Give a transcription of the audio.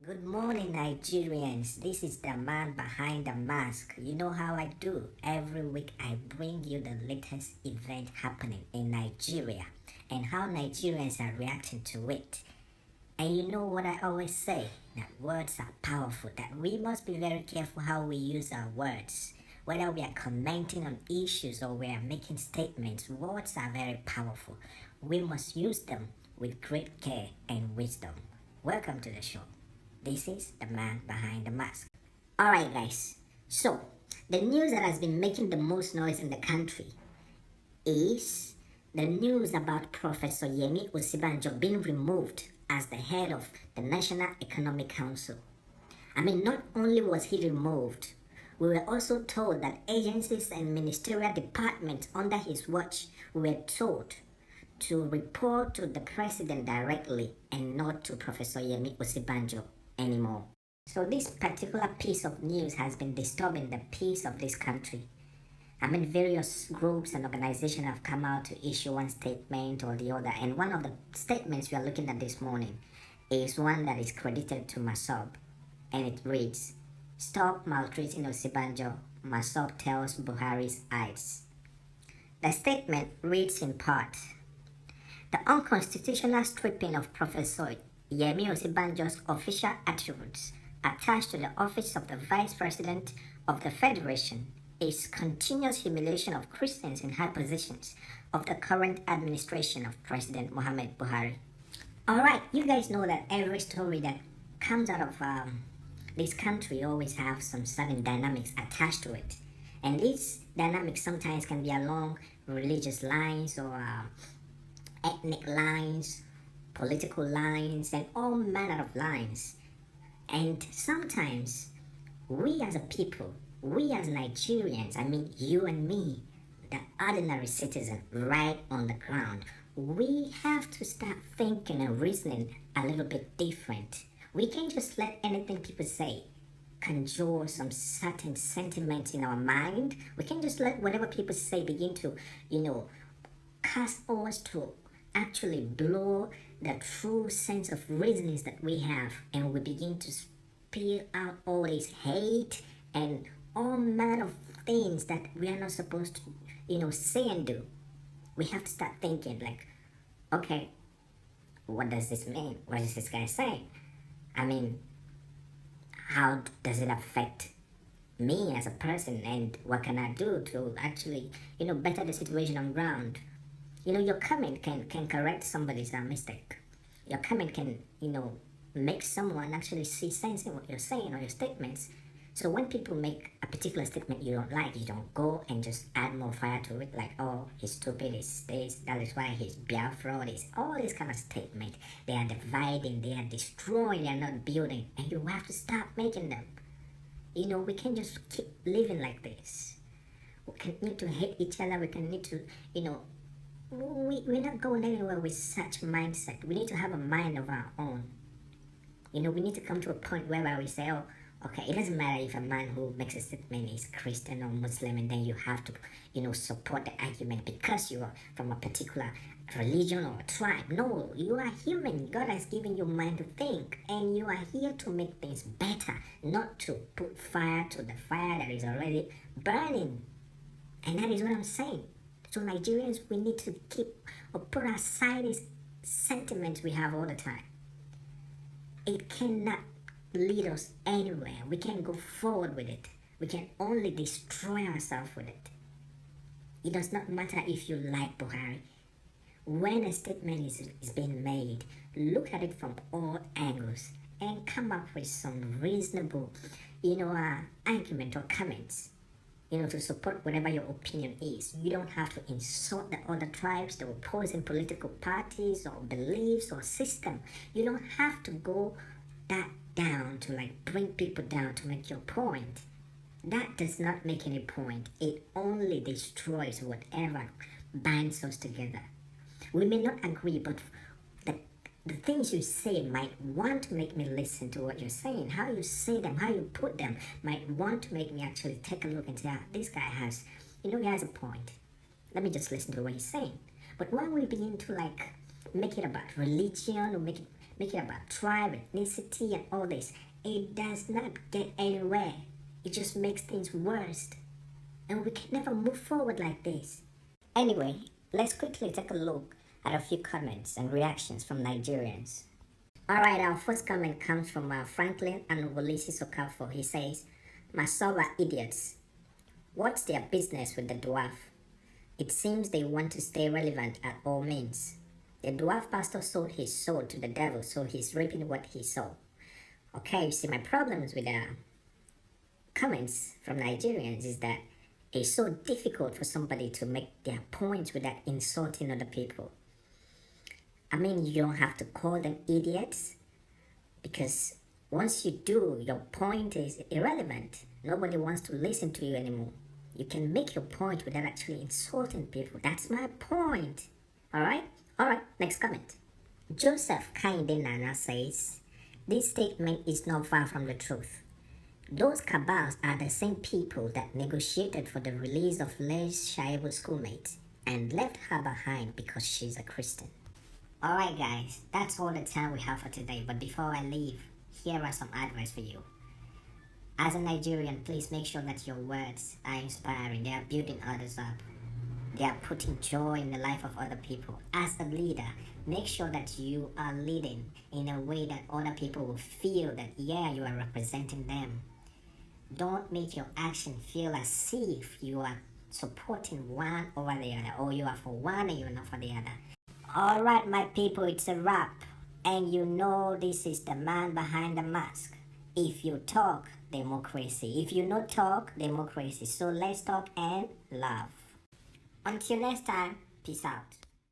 Good morning, Nigerians. This is the man behind the mask. You know how I do. Every week, I bring you the latest event happening in Nigeria and how Nigerians are reacting to it. And you know what I always say, that words are powerful, that we must be very careful how we use our words. Whether we are commenting on issues or we are making statements, words are very powerful. We must use them with great care and wisdom. Welcome to the show. This is the man behind the mask. Alright, guys. So, the news that has been making the most noise in the country is the news about Professor Yemi Osinbajo being removed as the head of the National Economic Council. Not only was he removed, we were also told that agencies and ministerial departments under his watch were told to report to the president directly and not to Professor Yemi Osinbajo anymore. So this particular piece of news has been disturbing the peace of this country. Various groups and organizations have come out to issue one statement or the other, and one of the statements we are looking at this morning is one that is credited to Masob, and it reads, "Stop maltreating Osinbajo, Masob tells Buhari's aides." The statement reads in part, "The unconstitutional stripping of Professor Yemi Osinbajo's official attributes attached to the office of the Vice President of the Federation is continuous humiliation of Christians in high positions of the current administration of President Muhammad Buhari." Alright, you guys know that every story that comes out of this country always have some certain dynamics attached to it. And these dynamics sometimes can be along religious lines or ethnic lines, political lines, and all manner of lines. And sometimes we as a people, we as Nigerians, you and me, the ordinary citizen right on the ground, we have to start thinking and reasoning a little bit different. We can't just let anything people say conjure some certain sentiments in our mind. We can't just let whatever people say begin to, cast us to actually blow the true sense of reasonings that we have, and we begin to spill out all this hate and all manner of things that we are not supposed to, say and do. We have to start thinking like, okay, what does this mean? What is this guy saying? How does it affect me as a person, and what can I do to actually, better the situation on ground? Your comment can correct somebody's mistake. Your comment can, make someone actually see sense in what you're saying or your statements. So when people make a particular statement you don't like, you don't go and just add more fire to it, like, oh, he's stupid, he's this, that is why he's Biafra, all this kind of statement. They are dividing, they are destroying, they are not building, and you have to stop making them. We can't just keep living like this. We need to hate each other, we can need to, we're not going anywhere with such mindset. We need to have a mind of our own. We need to come to a point where we say, oh, okay, it doesn't matter if a man who makes a statement is Christian or Muslim, and then you have to, support the argument because you are from a particular religion or tribe. No, you are human. God has given you a mind to think, and you are here to make things better, not to put fire to the fire that is already burning. And that is what I'm saying. So Nigerians, we need to keep or put aside these sentiments we have all the time. It cannot lead us anywhere. We can't go forward with it. We can only destroy ourselves with it. It does not matter if you like Buhari. When a statement is being made, look at it from all angles and come up with some reasonable, argument or comments, to support whatever your opinion is. You don't have to insult the other tribes, the opposing political parties or beliefs or system. You don't have to go that down to bring people down to make your point. That does not make any point. It only destroys whatever binds us together. We may not agree, but the things you say might want to make me listen to what you're saying. How you say them, how you put them might want to make me actually take a look and say, this guy has, he has a point. Let me just listen to what he's saying. But when we begin to make it about religion or make make it about tribe, ethnicity, and all this. It does not get anywhere. It just makes things worse. And we can never move forward like this. Anyway, let's quickly take a look at a few comments and reactions from Nigerians. Alright, our first comment comes from Franklin and Wolisi Sokafo. He says, Masoba idiots. What's their business with the dwarf? It seems they want to stay relevant at all means. The dwarf pastor sold his soul to the devil, so he's reaping what he sowed. Okay, you see, my problems with the comments from Nigerians is that it's so difficult for somebody to make their points without insulting other people. I mean, you don't have to call them idiots, because once you do, your point is irrelevant. Nobody wants to listen to you anymore. You can make your point without actually insulting people. That's my point. Alright, next comment. Joseph Kainde Nana says, this statement is not far from the truth. Those cabals are the same people that negotiated for the release of Led's Shaibu schoolmate and left her behind because she's a Christian. Alright guys, that's all the time we have for today, but before I leave, here are some advice for you. As a Nigerian, please make sure that your words are inspiring. They are building others up. They are putting joy in the life of other people. As a leader, make sure that you are leading in a way that other people will feel that, yeah, you are representing them. Don't make your action feel as if you are supporting one over the other, or you are for one and you're not for the other. Alright, my people, it's a wrap. And you know this is the man behind the mask. If you talk, democracy. If you not talk, democracy. So let's talk and love. Until next time, peace out.